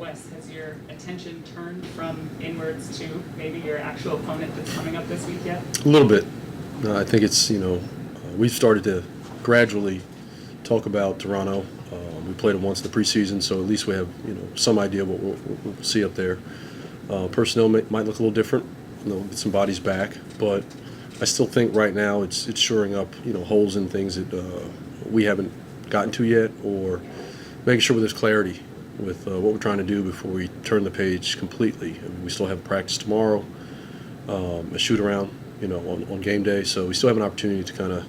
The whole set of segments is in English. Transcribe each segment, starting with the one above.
Wes, has your attention turned from inwards to maybe your actual opponent that's coming up this week yet? A little bit. I think it's, we've started to gradually talk about Toronto. We played them once in the preseason, so at least we have, some idea what we'll see up there. Personnel might look a little different. Get some bodies back, but I still think right now it's shoring up, holes in things that we haven't gotten to yet, or making sure there's clarity with what we're trying to do before we turn the page completely. I mean, we still have practice tomorrow, a shoot around, on game day, so we still have an opportunity to kind of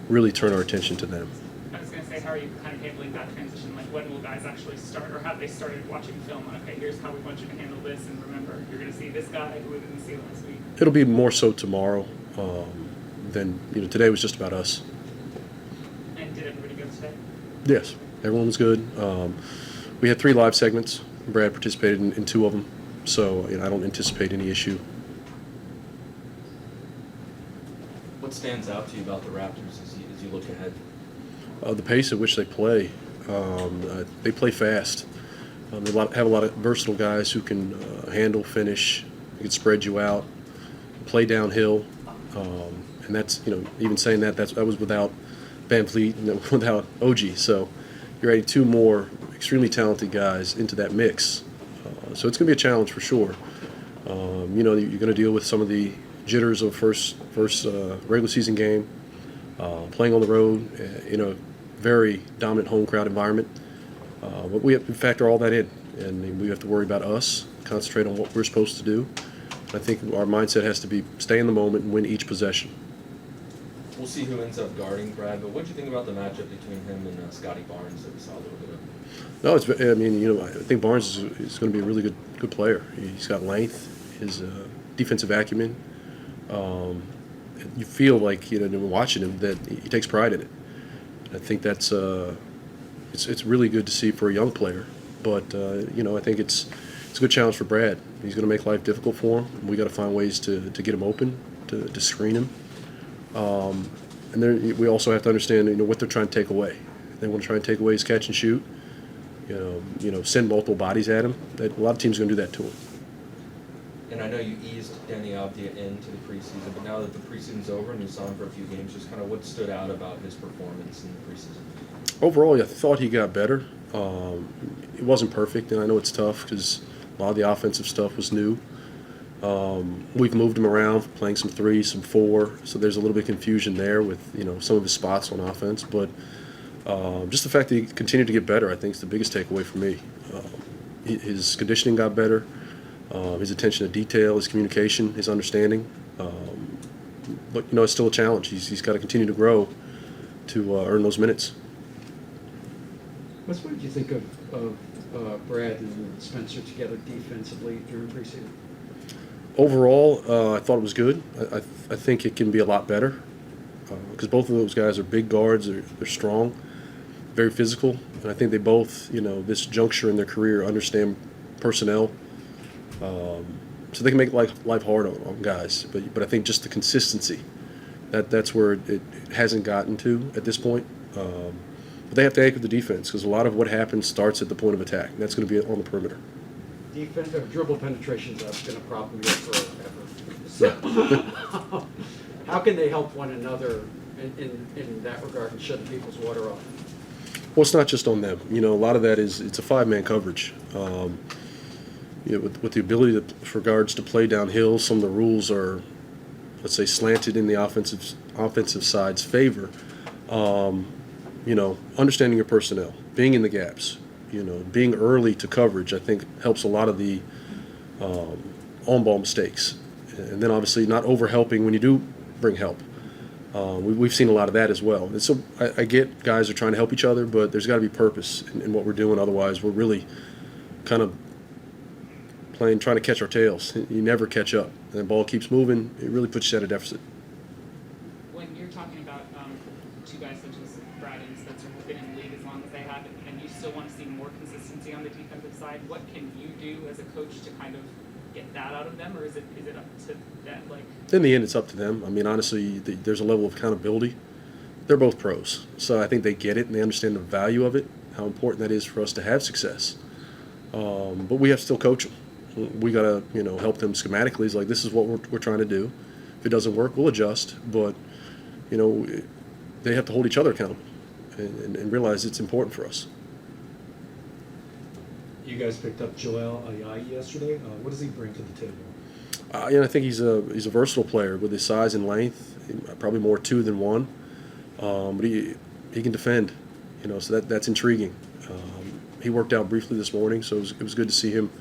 really turn our attention to them. I was going to say, how are you kind of handling that transition? Like, when will guys actually start, or have they started watching film on, okay, here's how we want you to handle this, and remember, you're going to see this guy who we didn't see last week? It'll be more so tomorrow than, today was just about us. And did everybody go today? Yes, everyone was good. We had 3 live segments. Brad participated in 2 of them, so I don't anticipate any issue. What stands out to you about the Raptors as you look ahead? The pace at which they play. They play fast. They have a lot of versatile guys who can handle, finish, they can spread you out, play downhill. And that's, even saying that was without Van Vliet and without OG. So you're adding 2 more extremely talented guys into that mix. So it's going to be a challenge for sure. You're going to deal with some of the jitters of first regular season game, playing on the road in a very dominant home crowd environment. But we have to factor all that in, and we have to worry about us, concentrate on what we're supposed to do. I think our mindset has to be stay in the moment and win each possession. We'll see who ends up guarding Brad, but what do you think about the matchup between him and Scotty Barnes that we saw a little bit of? No, I think Barnes is going to be a really good player. He's got length, his defensive acumen. You feel like, watching him, that he takes pride in it. I think that's it's really good to see for a young player. But I think it's a good challenge for Brad. He's going to make life difficult for him. We got to find ways to get him open, to screen him. And then we also have to understand, what they're trying to take away. They want to try and take away his catch and shoot. Send multiple bodies at him. A lot of teams are going to do that to him. And I know you eased Danny Avdia into the preseason, but now that the preseason's over and you saw him for a few games, just kind of what stood out about his performance in the preseason? Overall, I thought he got better. It wasn't perfect, and I know it's tough because a lot of the offensive stuff was new. We've moved him around, playing some 3, some 4, so there's a little bit of confusion there with some of his spots on offense. But just the fact that he continued to get better, I think, is the biggest takeaway for me. His conditioning got better, his attention to detail, his communication, his understanding. But it's still a challenge. He's got to continue to grow to earn those minutes. What did you think of Brad and Spencer together defensively during preseason? Overall, I thought it was good. I think it can be a lot better because both of those guys are big guards. They're strong, very physical, and I think they both, this juncture in their career, understand personnel, so they can make life hard on guys. But I think just the consistency, that's where it hasn't gotten to at this point. But they have to anchor the defense because a lot of what happens starts at the point of attack. And that's going to be on the perimeter. Defense or dribble penetrations have been a problem here forever. So, how can they help one another in that regard and shut people's water off? Well, it's not just on them. A lot of that it's a 5-man coverage. With the ability for guards to play downhill, some of the rules are, let's say, slanted in the offensive side's favor. Understanding your personnel, being in the gaps, being early to coverage, I think helps a lot of the on-ball mistakes. And then obviously not over-helping when you do bring help. We've seen a lot of that as well. And so I get guys are trying to help each other, but there's got to be purpose in what we're doing. Otherwise, we're really kind of trying to catch our tails. You never catch up. And the ball keeps moving. It really puts you at a deficit. When you're talking about 2 guys such as Brad and Spencer who've been in the league as long as they have, and you still want to see more consistency on the defensive side, what can you do as a coach to kind of get that out of them, or is it up to that? In the end, it's up to them. I mean, honestly, there's a level of accountability. They're both pros, so I think they get it and they understand the value of it, how important that is for us to have success. But we have to still coach them. We got to, help them schematically. It's like, this is what we're trying to do. If it doesn't work, we'll adjust. But, they have to hold each other accountable and realize it's important for us. You guys picked up Joel Ayayi yesterday. What does he bring to the table? I think he's a versatile player with his size and length, probably more two than one. But he can defend, so that's intriguing. He worked out briefly this morning, so it was good to see him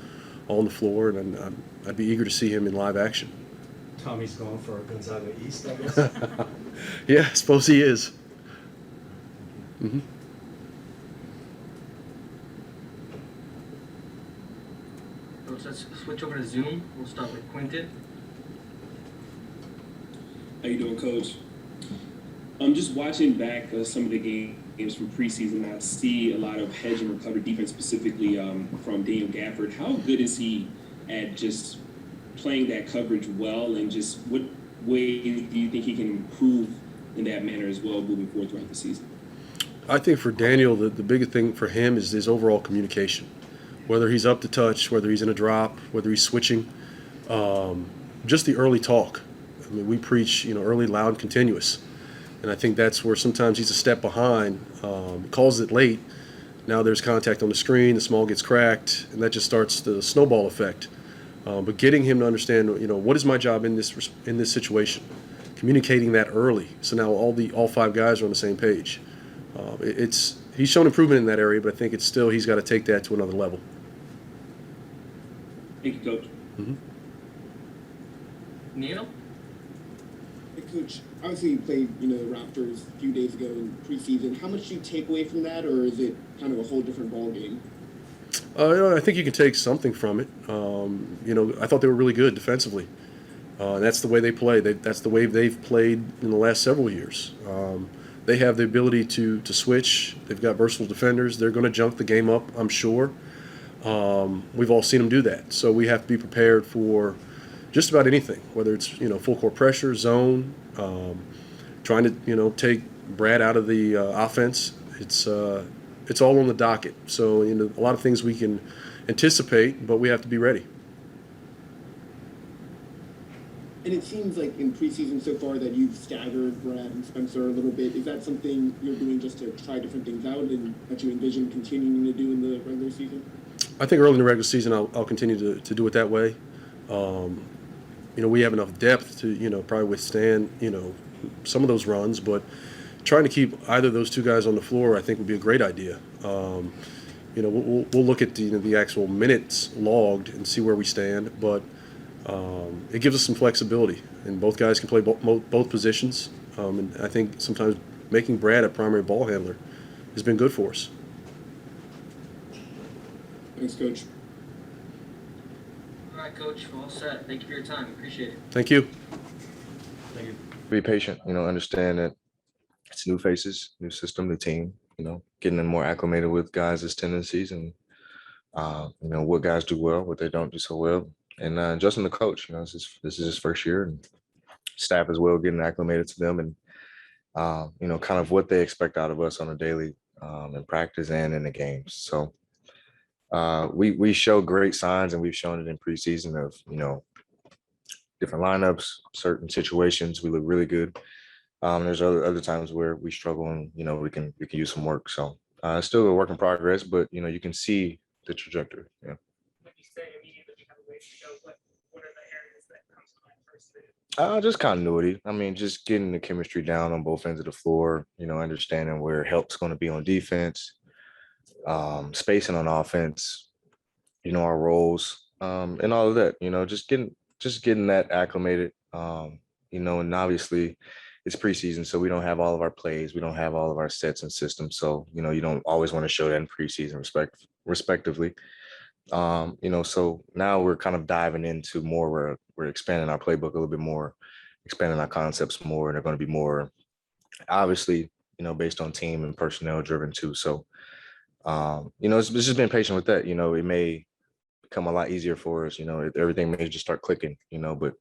on the floor, and I'd be eager to see him in live action. Tommy's gone for Gonzaga East, I guess. Yeah, I suppose he is. Mm-hmm. Let's switch over to Zoom. We'll start with Quinton. How you doing, Coach? I'm just watching back some of the games from preseason. I see a lot of hedge and recover defense, specifically from Daniel Gafford. How good is he at just playing that coverage well, and just what ways do you think he can improve in that manner as well moving forward throughout the season? I think for Daniel, the biggest thing for him is his overall communication. Whether he's up to touch, whether he's in a drop, whether he's switching, just the early talk. I mean, we preach, early, loud, continuous. And I think that's where sometimes he's a step behind, calls it late. Now there's contact on the screen, the small gets cracked, and that just starts the snowball effect. But getting him to understand, what is my job in this situation? Communicating that early, so now all five guys are on the same page. He's shown improvement in that area, but I think he's got to take that to another level. Thank you, Coach. Mm-hmm. Neil? Hey, Coach, obviously you played, the Raptors a few days ago in preseason. How much do you take away from that, or is it kind of a whole different ball game? I think you can take something from it. I thought they were really good defensively. That's the way they play. That's the way they've played in the last several years. They have the ability to switch. They've got versatile defenders. They're going to junk the game up, I'm sure. We've all seen them do that. So we have to be prepared for just about anything, whether it's, full court pressure, zone, trying to, take Brad out of the offense. It's all on the docket. So, a lot of things we can anticipate, but we have to be ready. And it seems like in preseason so far that you've staggered Brad and Spencer a little bit. Is that something you're doing just to try different things out and that you envision continuing to do in the regular season? I think early in the regular season, I'll continue to do it that way. We have enough depth to, probably withstand, some of those runs, but trying to keep either of those two guys on the floor, I think, would be a great idea. We'll look at the actual minutes logged and see where we stand, but it gives us some flexibility, and both guys can play both positions. And I think sometimes making Brad a primary ball handler has been good for us. Thanks, Coach. All right, Coach. We're all set. Thank you for your time. Appreciate it. Thank you. Thank you. Be patient, understand that it's new faces, new system, new team, getting them more acclimated with guys' tendencies and, what guys do well, what they don't do so well. And adjusting the coach, this is his first year, and staff as well, getting acclimated to them and, kind of what they expect out of us on a daily in practice and in the games. So we show great signs, and we've shown it in preseason of, different lineups, certain situations, we look really good. There's other times where we struggle and, we can use some work. So it's still a work in progress, but, you can see the trajectory. Yeah. When you say immediately we have a ways to go, what are the areas that come to mind first? Just continuity. I mean, just getting the chemistry down on both ends of the floor, understanding where help's going to be on defense, spacing on offense, our roles, and all of that, just getting that acclimated, and obviously it's preseason, so we don't have all of our plays. We don't have all of our sets and systems. So, you don't always want to show that in preseason respectively. So now we're kind of diving into more where we're expanding our playbook a little bit more, expanding our concepts more, and they're going to be more obviously, based on team and personnel driven too. So, it's just been patient with that. It may become a lot easier for us, everything may just start clicking, but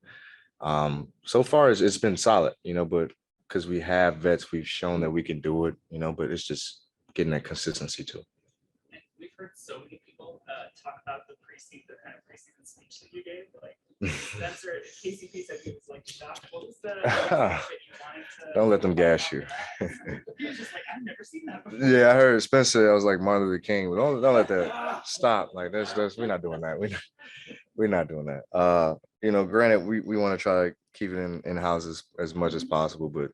so far it's been solid, but because we have vets, we've shown that we can do it, but it's just getting that consistency too. And we've heard so many people talk about the kind of preseason speech that you gave? Like Spencer, KCP said he was like shocked. What was the that you wanted to? Don't let them gas you. He was just like, I've never seen that before. Yeah, I heard Spencer. I was like Martin Luther King. But don't let that stop. Like that's we're not doing that. We're not doing that. You know, granted, we want to try to keep it in houses as much as possible, but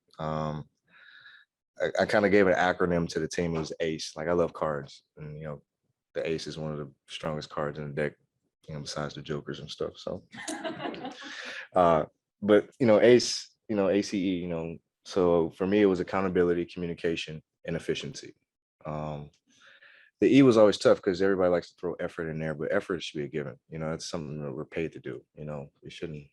I kind of gave an acronym to the team. It was ACE. Like I love cards, and you know, the ACE is one of the strongest cards in the deck, you know, besides the Jokers and stuff. So, but you know, ACE, you know, ACE, you know. So for me, it was accountability, communication, and efficiency. The E was always tough because everybody likes to throw effort in there, but effort should be a given. You know, it's something that we're paid to do. You know, we shouldn't.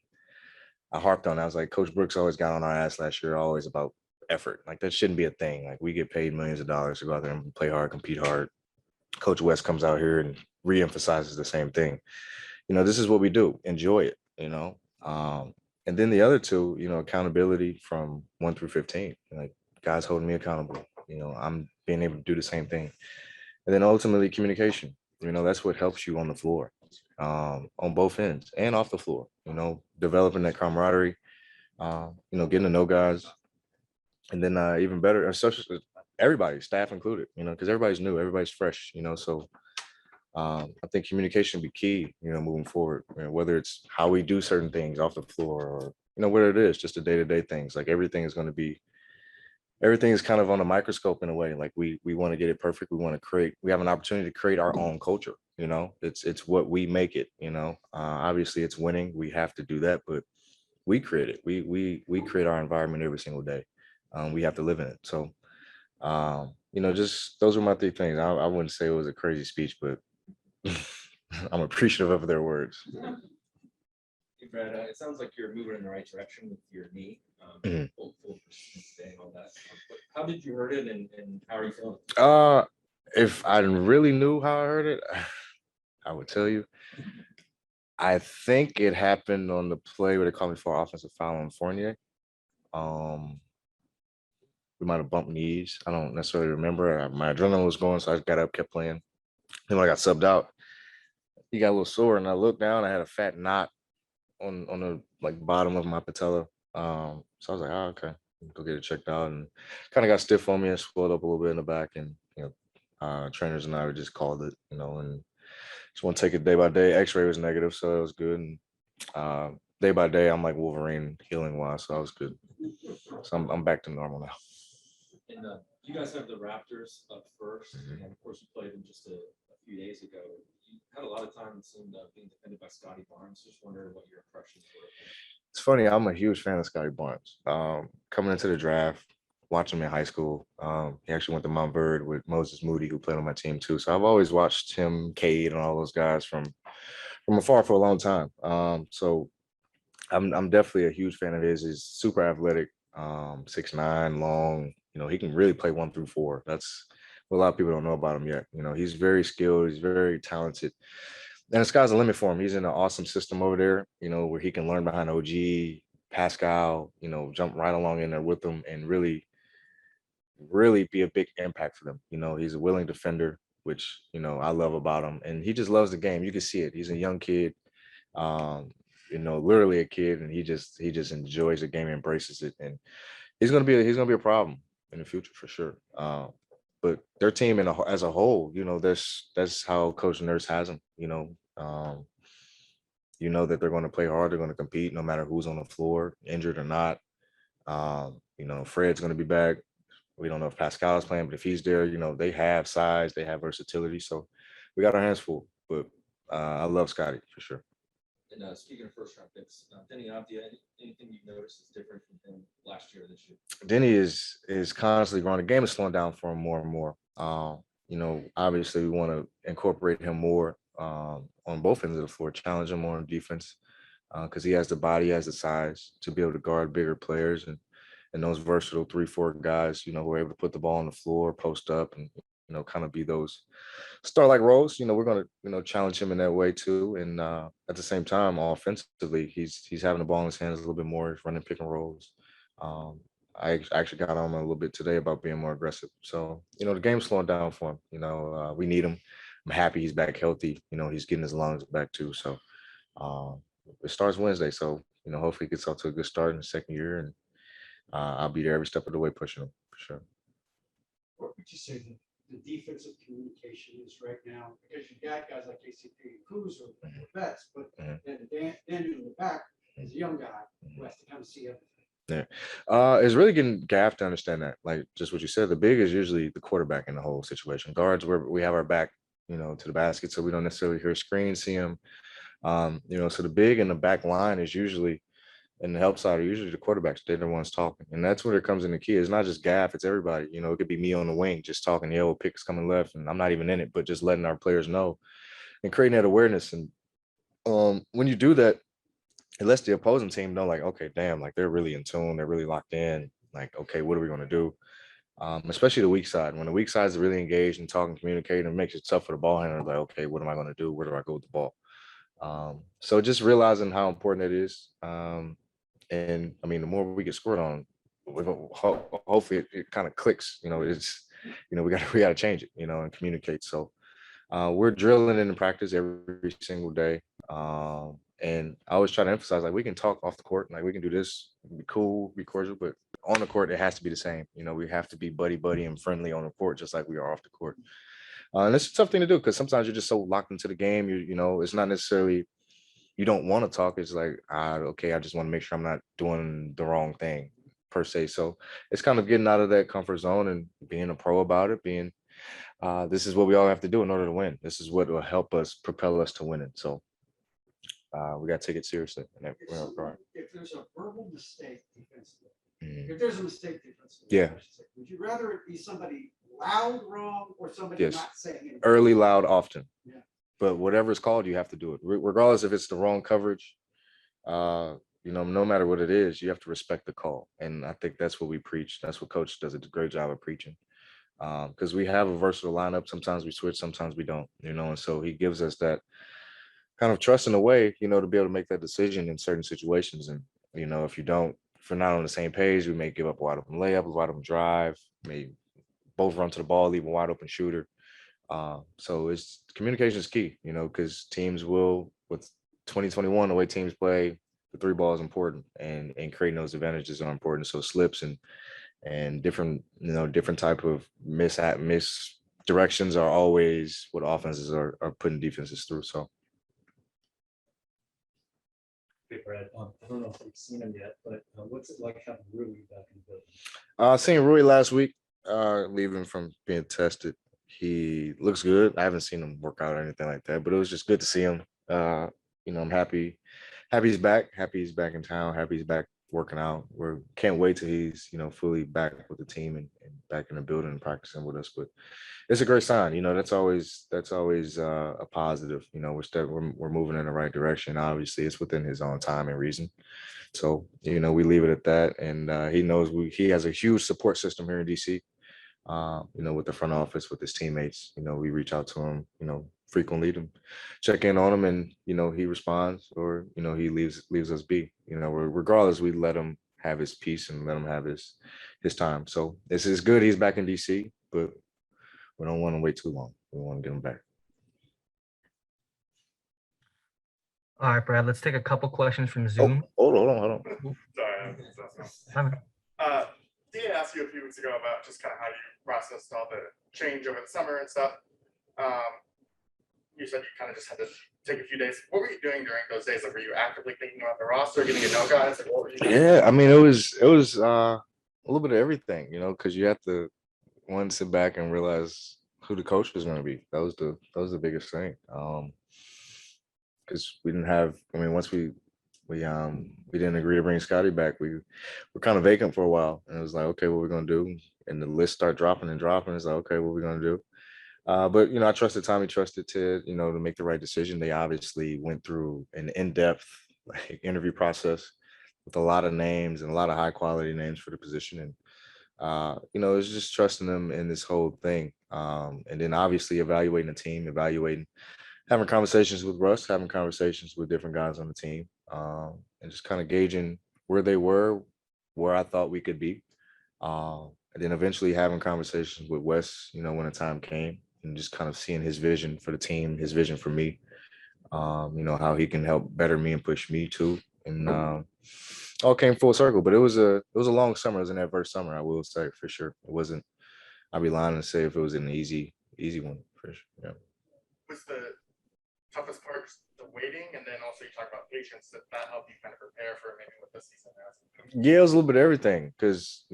I harped on. I was like, Coach Brooks always got on our ass last year, always about effort. Like that shouldn't be a thing. Like we get paid millions of dollars to go out there and play hard, compete hard. Coach West comes out here and reemphasizes the same thing. You know, this is what we do. Enjoy it. You know, and then the other two, you know, accountability from 1 through 15. Like guys holding me accountable. You know, I'm being able to do the same thing. And then ultimately communication. You know, that's what helps you on the floor, on both ends and off the floor. You know, developing that camaraderie. You know, getting to know guys, and then even better, everybody, staff included. You know, because everybody's new, everybody's fresh. You know, so I think communication will be key. You know, moving forward, you know, whether it's how we do certain things off the floor, or you know, whether it is just the day-to-day things. Like everything is going to be everything is kind of on a microscope in a way. Like we want to get it perfect. We want to create. We have an opportunity to create our own culture. You know, it's what we make it. You know, obviously it's winning. We have to do that, but we create it. We create our environment every single day. We have to live in it. So, you know, just those are my three things. I wouldn't say it was a crazy speech, but I'm appreciative of their words. Hey, Brad, it sounds like you're moving in the right direction with your knee. Mhm. Hopeful for today and all that. But how did you hurt it, and how are you feeling? If I really knew how I heard it, I would tell you. I think it happened on the play where they called me for offensive foul on Fournier. Um, we might have bumped knees. I don't necessarily remember. My adrenaline was going, so I got up, kept playing. Then when I got subbed out, he got a little sore, and I looked down. I had a fat knot on the like bottom of my patella. So I was like, oh, okay, go get it checked out, and kind of got stiff on me and swelled up a little bit in the back. And you know, trainers and I were just called it, you know, and just want to take it day by day. X-ray was negative, so it was good. And day by day, I'm like Wolverine healing wise, so I was good. So I'm back to normal now. And you guys have the Raptors up first, Mhm. and of course you played them just a few days ago. You had a lot of time being defended by Scotty Barnes. Just wondering what your impressions were. It's funny. I'm a huge fan of Scotty Barnes. Coming into the draft, watching him in high school. He actually went to Mount Bird with Moses Moody, who played on my team too. So I've always watched him, Cade, and all those guys from afar for a long time. So I'm definitely a huge fan of his. He's super athletic, 6'9", long. You know, he can really play 1 through 4. That's what a lot of people don't know about him yet. You know, he's very skilled. He's very talented. And the sky's the limit for him. He's in an awesome system over there, you know, where he can learn behind OG, Pascal, you know, jump right along in there with them and really be a big impact for them. You know, he's a willing defender, which, you know, I love about him. And he just loves the game. You can see it. He's a young kid, you know, literally a kid, and he just enjoys the game, embraces it. And he's gonna be a problem in the future for sure. But their team as a whole, you know, that's how Coach Nurse has them. You know that they're going to play hard, they're going to compete no matter who's on the floor, injured or not. You know, Fred's going to be back. We don't know if Pascal is playing, but if he's there, you know, they have size, they have versatility. So we got our hands full. But I love Scotty for sure. And speaking of first round picks, Denny Avdia, anything you've noticed is different from him last year or this year? Denny is constantly growing. The game is slowing down for him more and more. You know, obviously we want to incorporate him more on both ends of the floor, challenge him more on defense because he has the body, he has the size to be able to guard bigger players and those versatile 3-4 guys, you know, who are able to put the ball on the floor, post up, and you know, kind of be those star-like roles. You know, we're going to, you know, challenge him in that way too. And at the same time, offensively, he's having the ball in his hands a little bit more. He's running pick and rolls. I actually got on him a little bit today about being more aggressive. So, you know, the game's slowing down for him. You know, we need him. I'm happy he's back healthy. He's getting his lungs back too. So it starts Wednesday. So, hopefully he gets off to a good start in the second year, and I'll be there every step of the way pushing him for sure. What would you say the defensive communication is right now? Because you've got guys like KCP and Kuz who are vets, but then Daniel in the back is a young guy who has to kind of see everything. Yeah. It's really getting Gaff to understand that. Like just what you said, the big is usually the quarterback in the whole situation. Guards where we have our back, to the basket, so we don't necessarily hear screens, see them. So the big and the back line is usually, and the help side are usually the quarterbacks. They're the ones talking. And that's where it comes in the key. It's not just Gaff, it's everybody. It could be me on the wing just talking, yo, pick's coming left, and I'm not even in it, but just letting our players know and creating that awareness. And when you do that, it lets the opposing team know, like, okay, damn, like they're really in tune, they're really locked in. Like, okay, what are we going to do? Especially the weak side. When the weak side is really engaged and talking, communicating, it makes it tough for the ball handler. Like, okay, what am I going to do? Where do I go with the ball? So just realizing how important it is. And I mean, the more we get scored on, hopefully it kind of clicks. It's we got to change it. And communicate. So we're drilling in practice every single day. And I always try to emphasize, like, we can talk off the court, like we can do this, be cool, be cordial, but on the court it has to be the same. We have to be buddy and friendly on the court, just like we are off the court. And it's a tough thing to do because sometimes you're just so locked into the game. It's not necessarily you don't want to talk. It's like, okay, I just want to make sure I'm not doing the wrong thing per se. So it's kind of getting out of that comfort zone and being a pro about it, being this is what we all have to do in order to win. This is what will help us propel us to winning. So we got to take it seriously in that regard. If there's a verbal mistake defensively, if there's a mistake defensively, Yeah. Would you rather it be somebody loud wrong or somebody Yes. not saying anything? Early, loud, often. Yeah. But whatever it's called, you have to do it, regardless if it's the wrong coverage. No matter what it is, you have to respect the call, and I think that's what we preach. That's what Coach does a great job of preaching. Because we have a versatile lineup. Sometimes we switch, sometimes we don't. And so he gives us that kind of trust in a way, to be able to make that decision in certain situations. And if we're not on the same page, we may give up a wide open layup, a wide open drive, may both run to the ball, leave a wide open shooter. So it's communication is key, because teams will, with 2021, the way teams play, the three ball is important, and creating those advantages are important. So slips and different, different type of misdirections are always what offenses are putting defenses through. So. Hey, Brad, I don't know if you've seen him yet, but what's it like having Rui back in the building? Seen Rui last week, leaving from being tested. He looks good. I haven't seen him work out or anything like that, but it was just good to see him. I'm happy he's back. Happy he's back in town. Happy he's back working out. We can't wait till he's fully back with the team and back in the building and practicing with us. But it's a great sign. That's always a positive. We're moving in the right direction. Obviously, it's within his own time and reason. So we leave it at that, and he knows he has a huge support system here in DC. With the front office, with his teammates, we reach out to him, frequently to check in on him, and he responds, or he leaves us be. Regardless, we let him have his peace and let him have his time. So this is good. He's back in DC, but we don't want to wait too long. We want to get him back. All right, Brad, let's take a couple questions from Zoom. Hold on. Sorry. Dean asked you a few weeks ago about just kind of how you processed all the change over the summer and stuff. You said you kind of just had to take a few days. What were you doing during those days? Like, were you actively thinking about the roster, getting to know guys? Like, what were you doing? Yeah, I mean, it was a little bit of everything, because you have to sit back and realize who the coach was going to be. That was the biggest thing. Because we didn't have. I mean, once we didn't agree to bring Scotty back, we were kind of vacant for a while, and it was like, okay, what we're gonna do? And the list started dropping. It's like, okay, what we're gonna do? But I trusted Tommy, trusted Ted, to make the right decision. They obviously went through an in-depth interview process with a lot of names and a lot of high-quality names for the position, and it's just trusting them in this whole thing, and then obviously evaluating the team, having conversations with Russ, having conversations with different guys on the team, and just kind of gauging where they were, where I thought we could be. And then eventually having conversations with Wes, when the time came, and just kind of seeing his vision for the team, his vision for me. How he can help better me and push me too. And all came full circle. But it was a long summer. It was an adverse summer, I will say for sure. It wasn't. I'd be lying to say if it was an easy one for sure. Yeah. Was the toughest part just the waiting, and then also you talk about patience, that helped you kind of prepare for maybe what the season has? Yeah, it was a little bit of everything because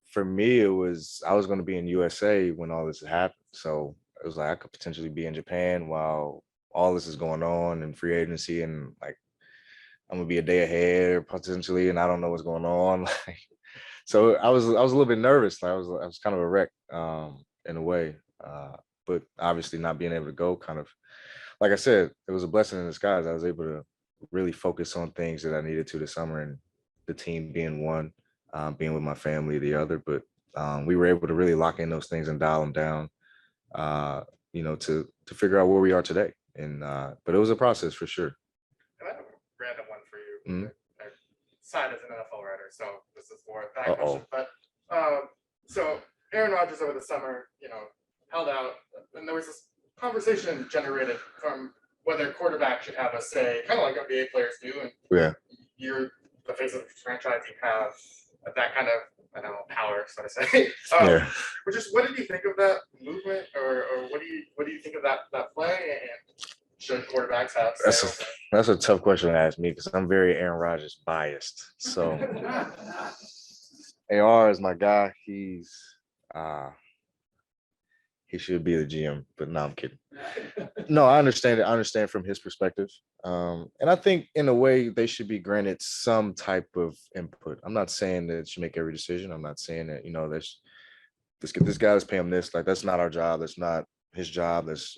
for me, I was going to be in USA when all this had happened. So it was like I could potentially be in Japan while all this is going on and free agency, and like I'm gonna be a day ahead potentially, and I don't know what's going on. So I was a little bit nervous. Like I was kind of a wreck in a way, but obviously not being able to go kind of, like I said, it was a blessing in disguise. I was able to really focus on things that I needed to this summer, and the team being one, being with my family the other. But we were able to really lock in those things and dial them down, to figure out where we are today. And but it was a process for sure. And I have a random one for you. Mhm. I signed as an NFL writer, so this is more of that Uh-oh. question. But so Aaron Rodgers over the summer, held out, and there was this conversation generated from whether quarterback should have a say, kind of like NBA players do. And Yeah. you're the face of the franchise, you have that kind of, I don't know, power, so to say. Yeah. But just what did you think of that movement, or what do you think of that play, and should quarterbacks have say over? That's a tough question to ask me because I'm very Aaron Rodgers biased. So AR is my guy. He should be the GM, but no, I'm kidding. No, I understand it. I understand from his perspective. And I think in a way they should be granted some type of input. I'm not saying that it should make every decision. I'm not saying that, this guy, let's pay him this. Like, that's not our job. That's not his job. That's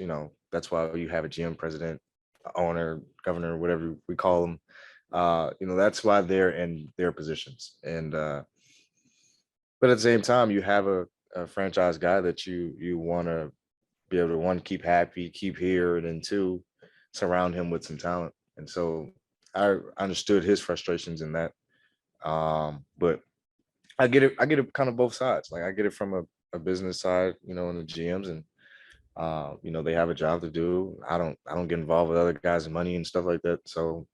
why you have a GM, president, owner, governor, whatever we call them. That's why they're in their positions. And but at the same time, you have a franchise guy that you want to be able to, one, keep happy, keep here, and then two, surround him with some talent. And so I understood his frustrations in that. But I get it kind of both sides. Like, I get it from a business side, and the GMs, and they have a job to do. I don't get involved with other guys' money and stuff like that. So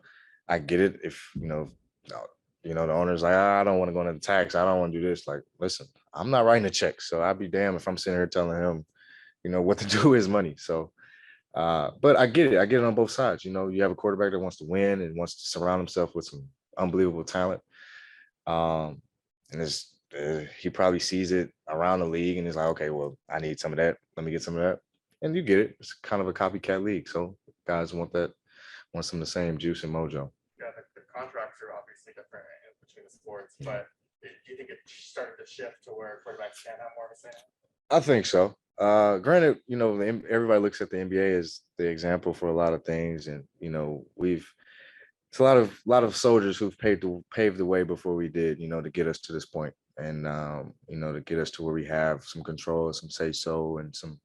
I get it if the owner's like, I don't want to go into the tax. I don't want to do this. Like, listen, I'm not writing a check. So I'd be damned if I'm sitting here telling him, what to do with his money. So, but I get it. I get it on both sides. You have a quarterback that wants to win and wants to surround himself with some unbelievable talent. And he probably sees it around the league and he's like, okay, well, I need some of that. Let me get some of that. And you get it. It's kind of a copycat league. So guys want some of the same juice and mojo. Yeah, the contracts are obviously different between the sports, but do you think it started to shift to where quarterbacks can have more of a say? I think so. Granted, everybody looks at the NBA as the example for a lot of things, and it's a lot of soldiers who've paved the way before we did, to get us to this point, and to get us to where we have some control, some say so, and some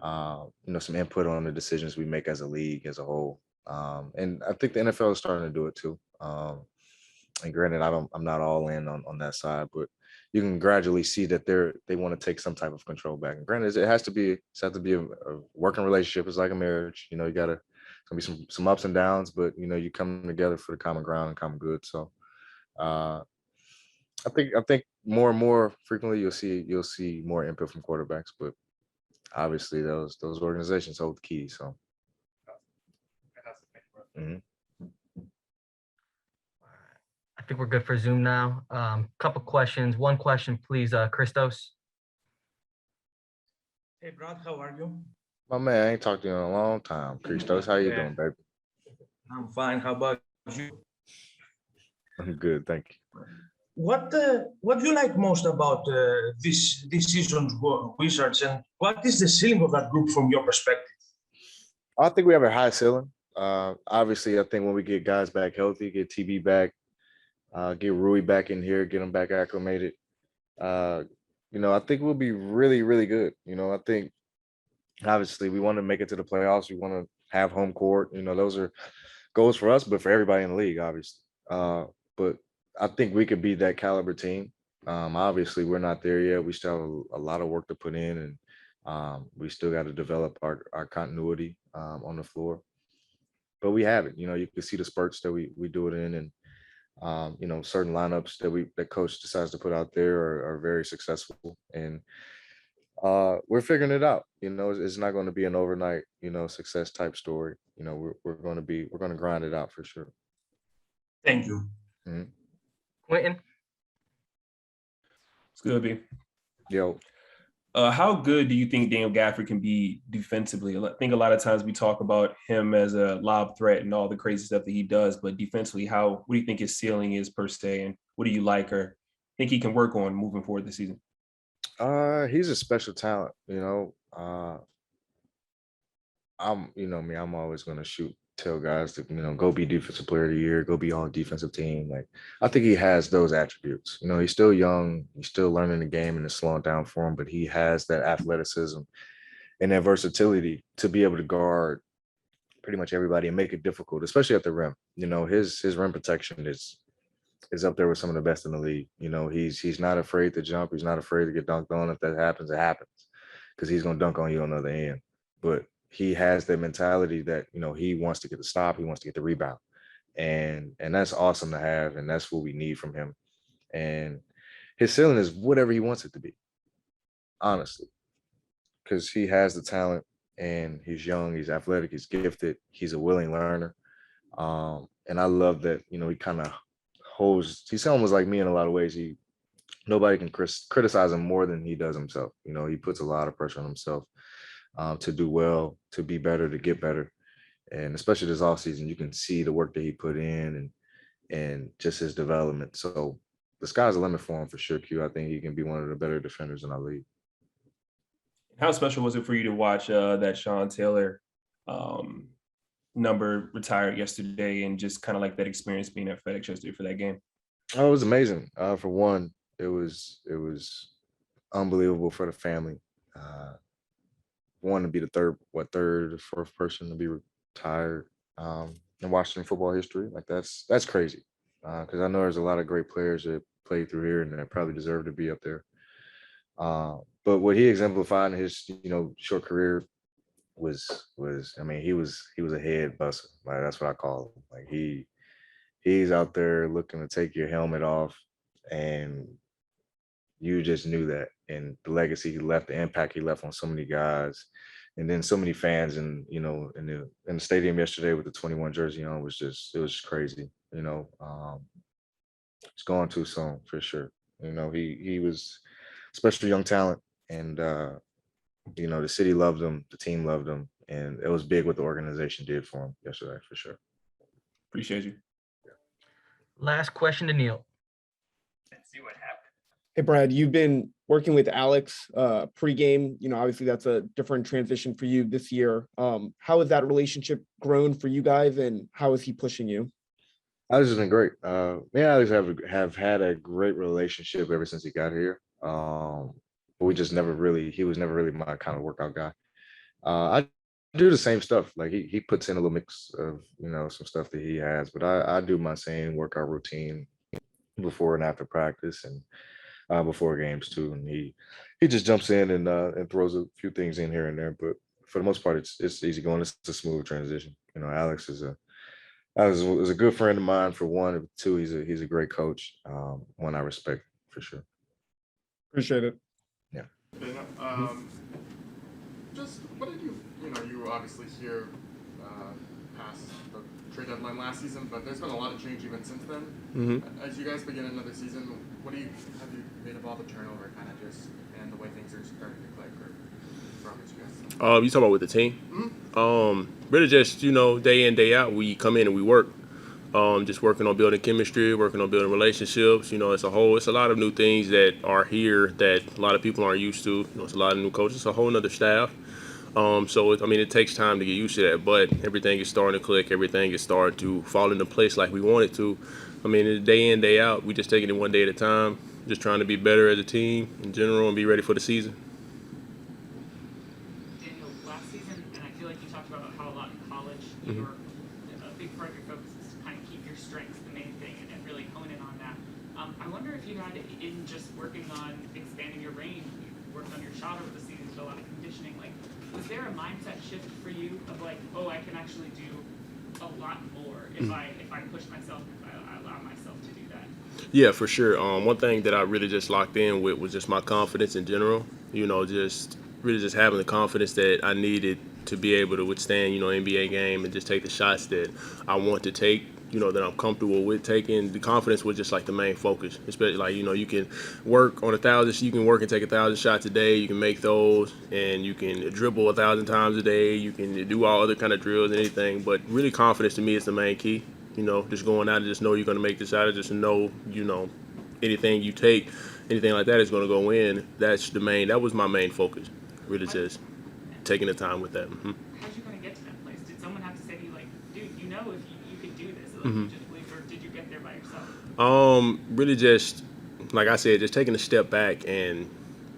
some input on the decisions we make as a league as a whole. And I think the NFL is starting to do it too. And granted, I'm not all in on that side, but you can gradually see that they want to take some type of control back. And granted, it has to be a working relationship. It's like a marriage. It's gonna be some ups and downs, but you come together for the common ground and common good. So I think more and more frequently you'll see more input from quarterbacks, but obviously those organizations hold the key. So. Mhm. I think we're good for Zoom now. Couple questions. One question, please, Christos. Hey, Brad, how are you? My man, I ain't talked to you in a long time. Christos, how you Yeah. doing, baby? I'm fine. How about you? I'm good, thank you. What do you like most about this season's Wizards, and what is the ceiling of that group from your perspective? I think we have a high ceiling. Obviously, I think when we get guys back healthy, get TB back, get Rui back in here, get them back acclimated, I think we'll be really, really good. I think obviously we want to make it to the playoffs. We want to have home court. Those are goals for us, but for everybody in the league, obviously. But I think we could be that caliber team. Obviously, we're not there yet. We still have a lot of work to put in, and We still got to develop our continuity on the floor, but we have it. You know, you can see the spurts that we do it in, and you know, certain lineups that coach decides to put out there are very successful, and we're figuring it out. You know, it's not going to be an overnight, you know, success type story. You know, we're going to grind it out for sure. Thank you. Mhm. Quentin? It's good, B. Yo, How good do you think Daniel Gafford can be defensively? I think a lot of times we talk about him as a lob threat and all the crazy stuff that he does, but defensively, what do you think his ceiling is per se, and what do you like or think he can work on moving forward this season? he's a special talent. You know, you know me, I'm always going to tell guys to, you know, go be defensive player of the year, go be on defensive team. Like, I think he has those attributes. You know, he's still young, he's still learning the game, and it's slowing down for him, but he has that athleticism and that versatility to be able to guard pretty much everybody and make it difficult, especially at the rim. You know, his rim protection is up there with some of the best in the league. You know, he's not afraid to jump, he's not afraid to get dunked on. If that happens, it happens, because he's gonna dunk on you on the other end. But he has that mentality that, you know, he wants to get the stop, he wants to get the rebound. And that's awesome to have, and that's what we need from him. And his ceiling is whatever he wants it to be, honestly, because he has the talent, and he's young, he's athletic, he's gifted, he's a willing learner. And I love that, you know, he kind of he's almost like me in a lot of ways. Nobody can criticize him more than he does himself. You know, he puts a lot of pressure on himself to do well, to be better, to get better. And especially this offseason, you can see the work that he put in, and just his development. So the sky's the limit for him for sure, Q. I think he can be one of the better defenders in our league. How special was it for you to watch that Sean Taylor number retired yesterday, and just kind of like that experience being at FedEx yesterday for that game? Oh, it was amazing. For one, it was unbelievable for the family. One, to be the third or fourth person to be retired in Washington football history. Like, that's crazy. Because I know there's a lot of great players that played through here and that probably deserve to be up there. But what he exemplified in his, you know, short career was I mean, he was a head buster. Like, that's what I call him. Like, he's out there looking to take your helmet off, and you just knew that. And the legacy he left, the impact he left on so many guys, and then so many fans, and, you know, in the stadium yesterday with the 21 jersey on, was just, it was just crazy. You know, it's gone too soon for sure. You know, he was special young talent, and you know, the city loved him, the team loved him, and it was big what the organization did for him yesterday for sure. Appreciate you. Last question to Neil. And see what happens. Hey, Brad, you've been working with Alex pregame. You know, obviously that's a different transition for you this year. How has that relationship grown for you guys, and how is he pushing you? Alex has been great. Me and Alex have had a great relationship ever since he got here. But he was never really my kind of workout guy. I do the same stuff. Like, he puts in a little mix of, you know, some stuff that he has, but I do my same workout routine before and after practice, and before games too. And he just jumps in and throws a few things in here and there. But for the most part, it's easy going. It's a smooth transition. You know, Alex is a good friend of mine, for one. Two, he's a great coach. One I respect for sure. Appreciate it. Yeah. Just what did you were obviously here past the trade deadline last season, but there's been a lot of change even since then. Mm-hmm. As you guys begin another season, what have you made of all the turnover kind of just and the way things are starting to click, or from you guys? You talking about with the team? Really just, you know, day in, day out, we come in and we work. Just working on building chemistry, working on building relationships. You know, it's a lot of new things that are here that a lot of people aren't used to. You know, it's a lot of new coaches, it's a whole nother staff. So, it takes time to get used to that, but everything is starting to click. Everything is starting to fall into place like we want it to. It's day in, day out. We just taking it one day at a time, just trying to be better as a team in general and be ready for the season. Daniel, last season, and I feel like you talked about how a lot in college, you were a big part of your focus is to kind of keep your strengths the main thing and really hone in on that. I wonder if you had, in just working on expanding your range, you worked on your shot over the season, did a lot of conditioning. Like, was there a mindset shift for you of like, oh, I can actually do a lot more if I push myself, if I allow myself to do that? Yeah, for sure. One thing that I really just locked in with was just my confidence in general. You know, just really just having the confidence that I needed to be able to withstand, NBA game and just take the shots that I want to take, that I'm comfortable with taking. The confidence was just like the main focus. Especially like, you can work on 1,000, you can work and take 1,000 shots a day. You can make those and you can dribble 1,000 times a day. You can do all other kind of drills and anything. But really confidence to me is the main key. Just going out and just know you're going to make the shot and just know, anything you take, anything like that is going to go in. That was my main focus. Really just taking the time with that. How'd you kind of get to that place? Did someone have to say to you, like, dude, if you could do this, like, you just believe, or did you get there by yourself? Really just, like I said, just taking a step back and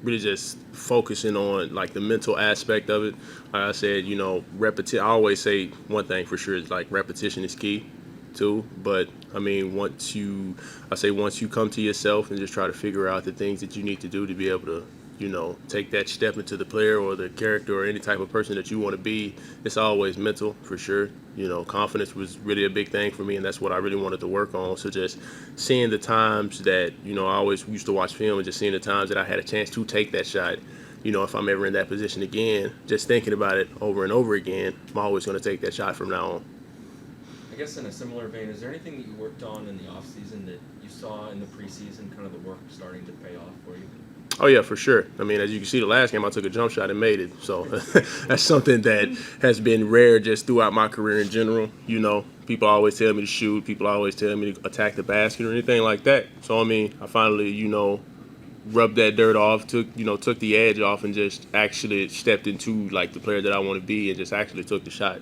really just focusing on like the mental aspect of it. Like I said, repetition. I always say one thing for sure is like repetition is key too. But I mean, once you come to yourself and just try to figure out the things that you need to do to be able to, take that step into the player or the character or any type of person that you want to be, it's always mental for sure. Confidence was really a big thing for me, and that's what I really wanted to work on. So just seeing the times that, I always used to watch film and just seeing the times that I had a chance to take that shot. If I'm ever in that position again, just thinking about it over and over again, I'm always going to take that shot from now on. I guess in a similar vein, is there anything that you worked on in the offseason that you saw in the preseason, kind of the work starting to pay off for you? Oh, yeah, for sure. I mean, as you can see, the last game I took a jump shot and made it. So that's something that has been rare just throughout my career in general. People always tell me to shoot. People always tell me to attack the basket or anything like that. So, I mean, I finally, rubbed that dirt off, took the edge off and just actually stepped into, like, the player that I want to be and just actually took the shot,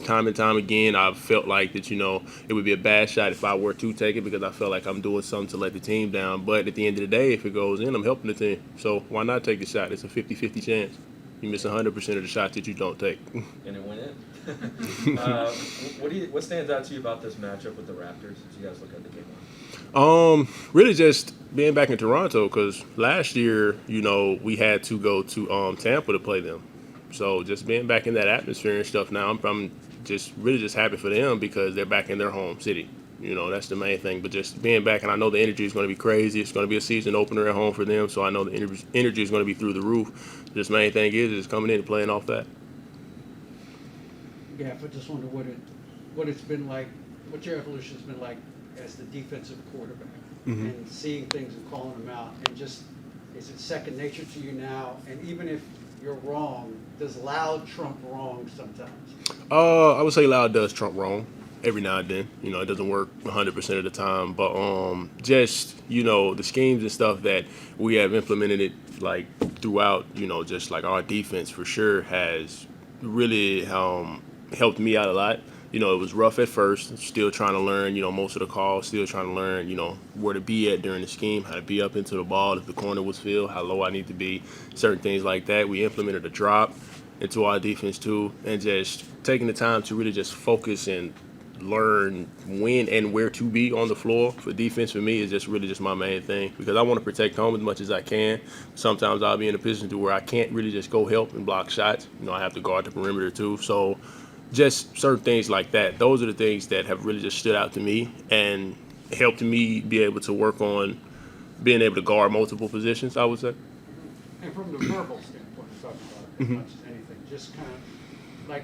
Time and time again, I've felt like that, it would be a bad shot if I were to take it because I felt like I'm doing something to let the team down. But at the end of the day, if it goes in, I'm helping the team. So why not take the shot? It's a 50-50 chance. You miss 100% of the shots that you don't take. And it went in. What stands out to you about this matchup with the Raptors as you guys look at the game? Really just being back in Toronto because last year, we had to go to Tampa to play them. So just being back in that atmosphere and stuff now, I'm just really just happy for them because they're back in their home city. That's the main thing. But just being back, and I know the energy is going to be crazy. It's going to be a season opener at home for them, so I know the energy is going to be through the roof. Just main thing is coming in and playing off that. Yeah, I just wonder what it's been like, what your evolution's been like as the defensive quarterback, and seeing things and calling them out, and just is it second nature to you now? And even if you're wrong, does loud trump wrong sometimes? I would say loud does trump wrong every now and then. It doesn't work 100% of the time, but just the schemes and stuff that we have implemented it like throughout. Just like our defense for sure has really helped me out a lot. It was rough at first, still trying to learn, most of the calls, still trying to learn, where to be at during the scheme, how to be up into the ball if the corner was filled, how low I need to be, certain things like that. We implemented a drop into our defense too, and just taking the time to really just focus and learn when and where to be on the floor for defense for me is just really just my main thing because I want to protect home as much as I can. Sometimes I'll be in a position to where I can't really just go help and block shots. I have to guard the perimeter too. So just certain things like that. Those are the things that have really just stood out to me and helped me be able to work on being able to guard multiple positions, I would say. And from the verbal standpoint, we're talking about as much as anything, just kind of like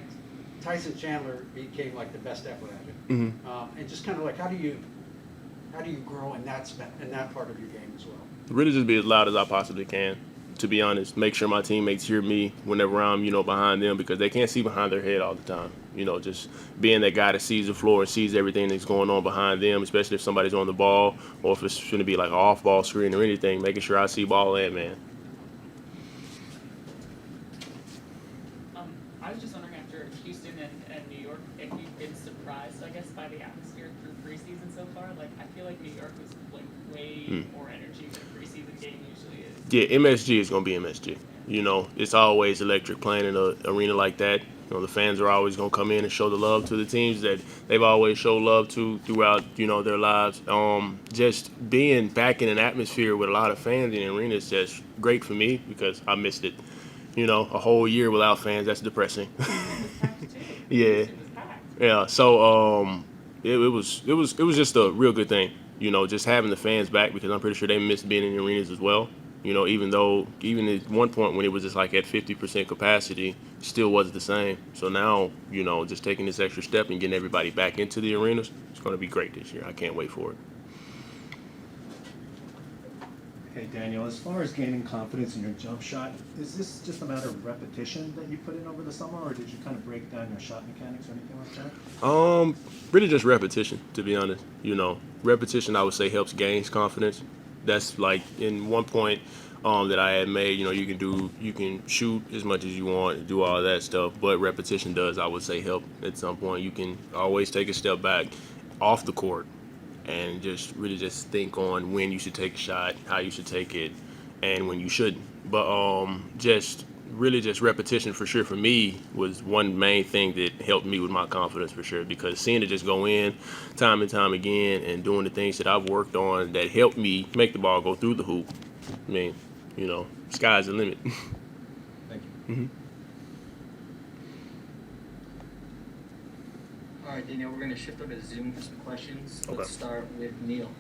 Tyson Chandler became like the best ever at it, and just kind of like how do you grow in that part of your game as well? Really just be as loud as I possibly can. To be honest, make sure my teammates hear me whenever I'm, behind them because they can't see behind their head all the time. Just being that guy that sees the floor and sees everything that's going on behind them, especially if somebody's on the ball or if it's going to be like an off-ball screen or anything, making sure I see ball and man. I was just wondering after Houston and New York, if you've been surprised, I guess, by the atmosphere through preseason so far. Like, I feel like New York was like way more energy than a preseason game usually is. Yeah, MSG is going to be MSG. It's always electric playing in an arena like that. You know, the fans are always going to come in and show the love to the teams that they've always showed love to throughout, you know, their lives. Just being back in an atmosphere with a lot of fans in the arena is just great for me because I missed it. You know, a whole year without fans, that's depressing. Yeah. Yeah. So it was just a real good thing. You know, just having the fans back because I'm pretty sure they missed being in the arenas as well. You know, even at one point when it was just like at 50% capacity, still wasn't the same. So now, you know, just taking this extra step and getting everybody back into the arenas, it's going to be great this year. I can't wait for it. Hey, Daniel, as far as gaining confidence in your jump shot, is this just a matter of repetition that you put in over the summer, or did you kind of break down your shot mechanics or anything like that? Really just repetition, to be honest. You know, repetition I would say helps gain confidence. That's like in one point that I had made, you know, you can shoot as much as you want, do all that stuff, but repetition does, I would say, help at some point. You can always take a step back off the court and just really just think on when you should take a shot, how you should take it, and when you shouldn't. But just repetition for sure for me was one main thing that helped me with my confidence for sure, because seeing it just go in time and time again and doing the things that I've worked on that helped me make the ball go through the hoop. I mean, you know, sky's the limit. Thank you. Mm-hmm. All right, Daniel, we're going to shift over to Zoom for some questions. Okay. Let's start with Neil.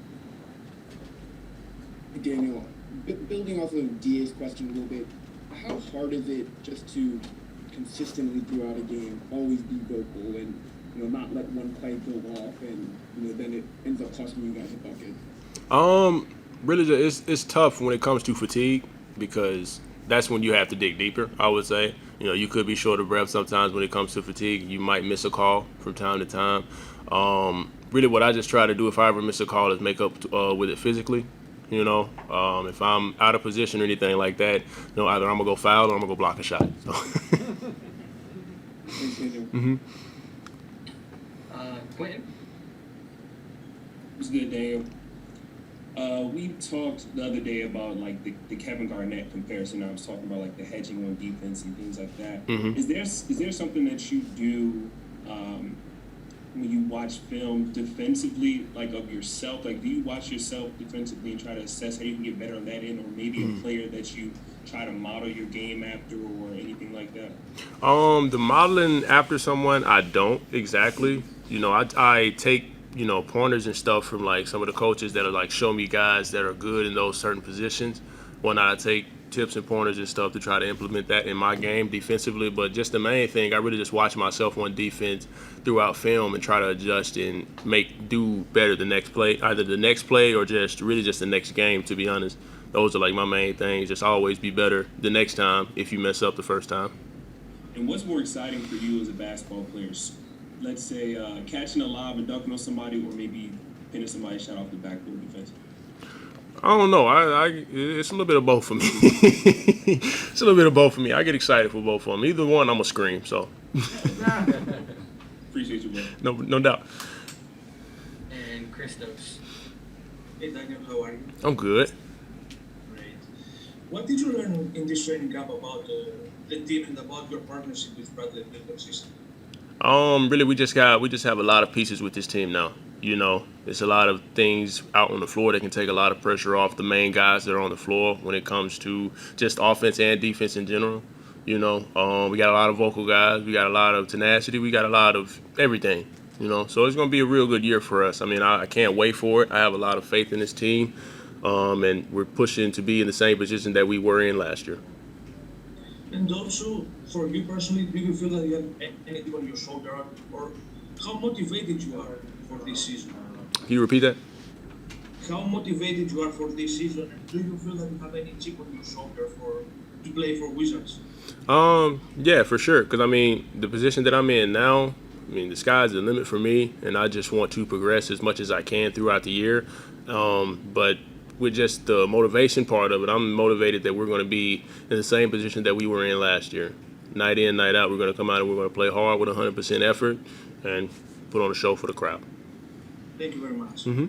Daniel, building off of DA's question a little bit, how hard is it just to consistently throughout a game always be vocal and, you know, not let one play go off and, you know, then it ends up costing you guys a bucket? Really, it's tough when it comes to fatigue because that's when you have to dig deeper, I would say. You know, you could be short of breath sometimes when it comes to fatigue. You might miss a call from time to time. Really, what I just try to do if I ever miss a call is make up with it physically. You know, if I'm out of position or anything like that, you know, either I'm going to go foul or I'm going to go block a shot. So. Mm-hmm. Quentin? What's good, Daniel? We talked the other day about like the Kevin Garnett comparison. I was talking about like the hedging on defense and things like that. Mm-hmm. Is there something that you do when you watch film defensively, like of yourself? Like, do you watch yourself defensively and try to assess how you can get better on that end, or maybe a player that you try to model your game after, or anything like that? The modeling after someone, I don't exactly. You know, I take, you know, pointers and stuff from like some of the coaches that are like show me guys that are good in those certain positions. When I take tips and pointers and stuff to try to implement that in my game defensively. But just the main thing, I really just watch myself on defense throughout film and try to adjust and do better the next play, either the next play or just the next game, to be honest. Those are like my main things. Just always be better the next time if you mess up the first time. And what's more exciting for you as a basketball player? Let's say catching a lob and dunking on somebody, or maybe pinning somebody's shot off the backboard defense? I don't know. It's a little bit of both for me. It's a little bit of both for me. I get excited for both of them. Either one, I'm gonna scream. So. Appreciate you, bro. No doubt. And Christos. Hey Daniel, how are you? I'm good. Great. What did you learn in this training camp about the team and about your partnership with Bradley Beal this season? Really, we just have a lot of pieces with this team now. You know, there's a lot of things out on the floor that can take a lot of pressure off the main guys that are on the floor when it comes to just offense and defense in general. You know, we got a lot of vocal guys. We got a lot of tenacity. We got a lot of everything, you know. So it's going to be a real good year for us. I mean, I can't wait for it. I have a lot of faith in this team, and we're pushing to be in the same position that we were in last year. And also, for you personally, do you feel that you have anything on your shoulder, or how motivated you are for this season? Can you repeat that? How motivated you are for this season, and do you feel that you have any chip on your shoulder to play for Wizards? Yeah, for sure. Because I mean, the position that I'm in now, I mean, the sky's the limit for me, and I just want to progress as much as I can throughout the year. But with just the motivation part of it, I'm motivated that we're going to be in the same position that we were in last year. Night in, night out, we're going to come out and we're going to play hard with 100% effort and put on a show for the crowd. Thank you very much. Mm-hmm.